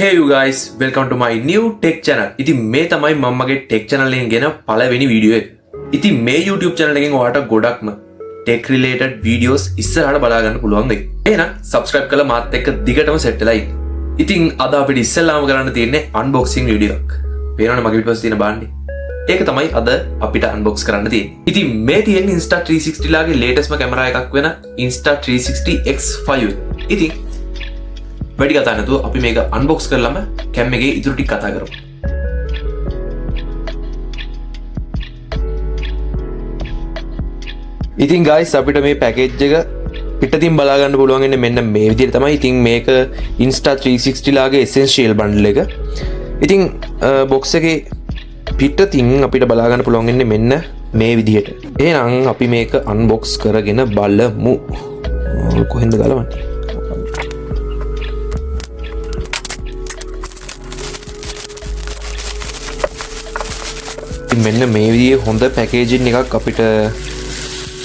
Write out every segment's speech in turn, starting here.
Hey you guys, welcome to my new tech channel. ඉතින් මේ තමයි මම මගේ tech channel එකෙන් ගෙන පළවෙනි වීඩියෝ එක. ඉතින් මේ YouTube channel එකෙන් ඔයාලට ගොඩක්ම tech related videos ඉස්සරහට බලා ගන්න පුළුවන් වෙයි. එහෙනම් subscribe කරලා මාත් එක්ක දිගටම set වෙලා ඉන්න. ඉතින් අද අපිට ඉස්සෙල්ලාම කරන්න තියෙන්නේ unboxing video එකක්. පේනවනේ මගේ පිටපස්සේ තියෙන බාණ්ඩේ. ඒක තමයි අද අපිට unbox කරන්න තියෙන්නේ. ඉතින් මේ තියෙන්නේ Insta360 ලාගේ latest කැමරා එකක් වෙන Insta360 X5. ඉතින් වැඩි කතා නැතුව අපි මේක අන්බොක්ස් කරලාම කැම් එකේ ඉතුරු ටික කතා කරමු. ඉතින් guys අපිට මේ පැකේජ් එක පිටතින් බලා ගන්න පුළුවන් ඉන්නේ මෙන්න මේ විදිහට තමයි. ඉතින් මේක Insta360 ලාගේ essential bundle එක. ඉතින් box එකේ පිටතින් අපිට බලා ගන්න පුළුවන් ඉන්නේ මෙන්න මේ විදිහට. එහෙනම් අපි මේක අන්බොක්ස් කරගෙන බලමු. කොහෙන්ද ගලවන්නේ? මෙන්න මේ විදිහේ හොඳ පැකේජින් එකක් අපිට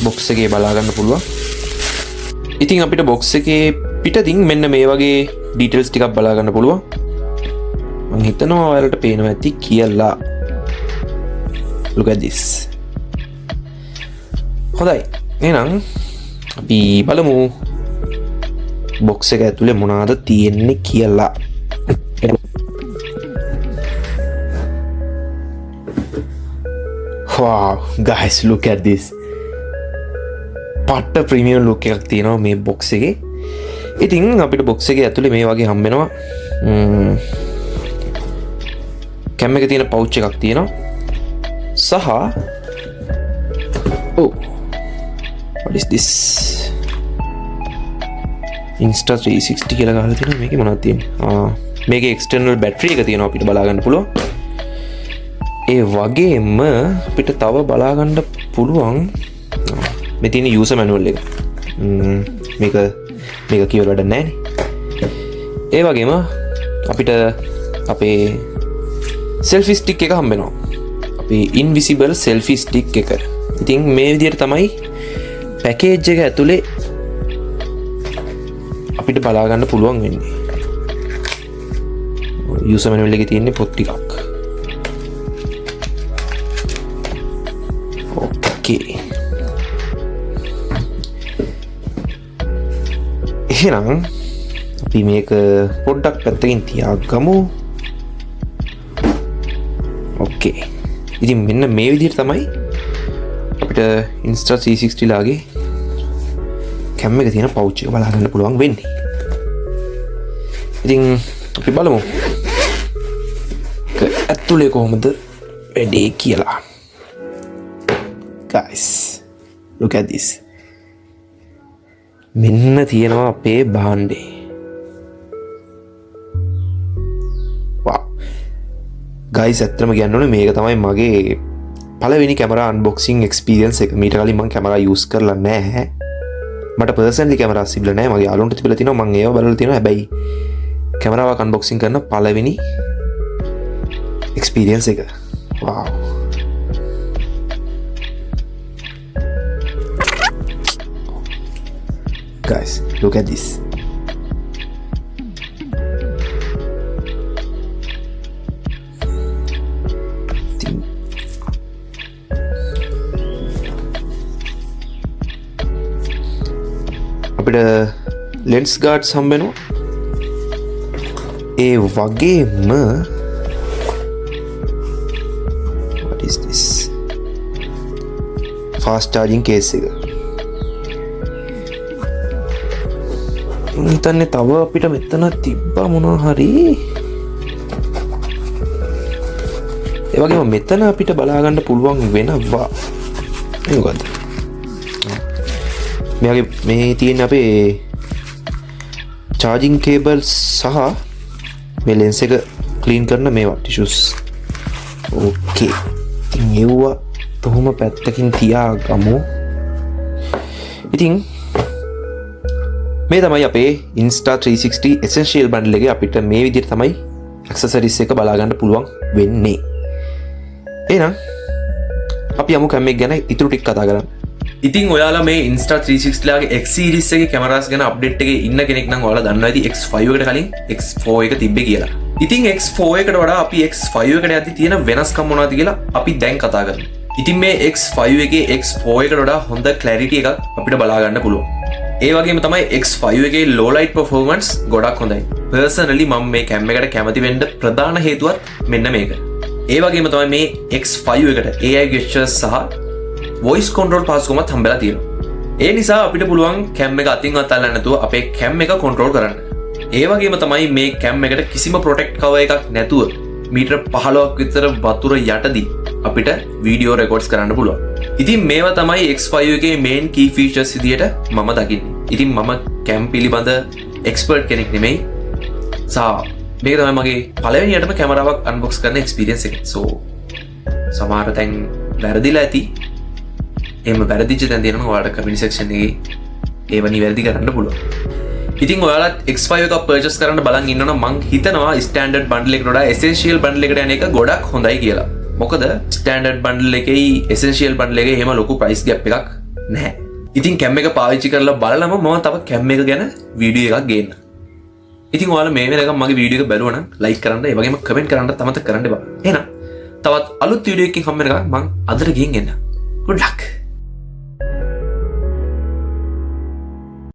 බොක්ස් එකේ බලා ගන්න පුළුවන්. ඉතින් අපිට බොක්ස් එකේ පිටින් මෙන්න මේ වගේ ඩීටේල්ස් ටිකක් බලා ගන්න පුළුවන්. මම හිතනවා ඔයාලට පේනවා ඇති කියලා. Look at this. හොඳයි. එහෙනම් අපි බලමු බොක්ස් එක ඇතුලේ මොනවද තියෙන්නේ කියලා. Wow, guys, look at this. පට්ට ප්‍රීමියම් ලුක් එකක් තියෙනවා මේ බොක්ස් එකේ. ඉතින් අපිට බොක්ස් එකේ ඇතුලේ මේ වගේ හම්බ වෙනවා. කැම් එකේ තියෙන පවුච් එකක් තියෙනවා. සහ what is this? Insta360 කියලා ගහලා තියෙනවා. මේකේ මොනවද තියෙන්නේ? මේකේ external battery එක තියෙනවා අපිට බලා ගන්න පුළුවන්. ඒ වගේම අපිට තව බලා ගන්න පුළුවන් මේ තියෙන user manual එක. මේක කියවල වැඩ නැහැ නේ. ඒ වගේම අපිට අපේ selfie stick එක හම්බ වෙනවා. අපේ invisible selfie stick එක. ඉතින් මේ විදිහට තමයි package එක ඇතුලේ අපිට බලා ගන්න පුළුවන් වෙන්නේ. user manual එකේ තියෙන පොත් ටිකක්. එහෙනම් අපි මේක පොඩ්ඩක් පැත්තකින් තියාගමු. ඕකේ. ඉතින් මෙන්න මේ විදිහට තමයි අපිට Insta360 ලාගේ කැම් එක තියෙන පවුච් එක බලා ගන්න පුළුවන් වෙන්නේ. ඉතින් අපි බලමු ඇතුලේ කොහොමද වැඩේ කියලා. Guys, look at this. මෙන්න තියෙනවා අපේ භාණ්ඩේ. wow guys ඇත්තටම කියන්න ඕනේ මේක තමයි මගේ පළවෙනි කැමරා අන්බොක්සිං එක්ස්පීරියන්ස් එක. මීට කලින් මම කැමරා යූස් කරලා නැහැ. මට පර්සනලි කැමරාස් තිබිලා නැහැ. මගේ යාළුවන්ට තිබිලා තියෙනවා. මම ඒව බලලා තියෙනවා. හැබැයි කැමරාවක් අන්බොක්සිං කරන පළවෙනි එක්ස්පීරියන්ස් එක. wow guys, look at this. අපිට lens guards හම්බ වෙනවා. ඒ වගේම what is this? fast charging case එක. හිතන්නේ තව අපිට මෙතන තිබ්බා මොනවා හරි. ඒ වගේම මෙතන අපිට බලා ගන්න පුළුවන් වෙනවා. මොකද? මේ තියෙන අපේ charging cables සහ මේ lens එක clean කරන මේවා tissues. ඕකේ. ඉතින් ඒවා තොහොම පැත්තකින් තියාගමු. ඉතින් මේ තමයි අපේ Insta360 essential bundle එකේ අපිට මේ විදිහට තමයි accessories එක බලා ගන්න පුළුවන් වෙන්නේ. එහෙනම් අපි යමු කැම් එක ගැන ඉතුරු ටික කතා කරන්න. ඉතින් ඔයාලා මේ Insta360 ලාගේ X series එකේ කැමරාස් ගැන අප්ඩේට් එකේ ඉන්න කෙනෙක් නම් ඔයාලා දන්නවා ඇති X5 එකට කලින් X4 එක තිබ්බේ කියලා. ඉතින් X4 එකට වඩා අපි X5 එකට යද්දි තියෙන වෙනස්කම් මොනවද කියලා අපි දැන් කතා කරමු. ඉතින් මේ X5 එකේ X4 එකට වඩා හොඳ clarity එකක් අපිට බලා ගන්න පුළුවන්. ඒ වගේම තමයි X5 එකේ low light performance ගොඩක් හොඳයි. personally මම මේ cam එකට කැමති වෙන්න ප්‍රධාන හේතුවත් මෙන්න මේක. ඒ වගේම තමයි මේ X5 එකට AI gestures සහ voice control පාසුකමත් හම්බෙලා තියෙනවා. ඒ නිසා අපිට පුළුවන් cam එක අතින් අතල්ලන්න නැතුව අපේ cam එක control කරන්න. ඒ වගේම තමයි මේ cam එකට කිසිම protect cover එකක් නැතුව මීටර 15ක් විතර වතුර යටදී අපිට වීඩියෝ රෙකෝඩ්ස් කරන්න පුළුවන්. ඉතින් මේවා තමයි X5 එකේ main key features විදියට මම දකින්නේ. ඉතින් මම cam පිළිබඳ expert කෙනෙක් නෙමෙයි. මේක තමයි මගේ පළවෙනියටම කැමරාවක් unbox කරන experience එක. so සමහර තැන් වැරදිලා ඇති. එහෙම වැරදිච්ච තැන් තියෙනවා ඔයාලට comment section එකේ ඒව නිවැරදි කරන්න පුළුවන්. ඉතින් ඔයාලත් X5 එක purchase කරන්න බලන් ඉන්නවනම් මං හිතනවා standard bundle එකට වඩා essential bundle එකට යන එක ගොඩක් හොඳයි කියලා. මොකද standard bundle එකේ essential bundle එකේ එහෙම ලොකු price gap එකක් නැහැ. ඉතින් cam එක පාවිච්චි කරලා බලලම මම තව cam එක ගැන වීඩියෝ එකක් ගේන්න. ඉතින් ඔයාලා මේ වෙනකම් මගේ වීඩියෝ එක බැලුවා නම් like කරන්න, ඒ වගේම comment කරන්න අමතක කරන්න එපා. එහෙනම් තවත් අලුත් වීඩියෝ එකකින් හම්බ වෙනකම් මං අදට ගිහින් එන්න. good luck.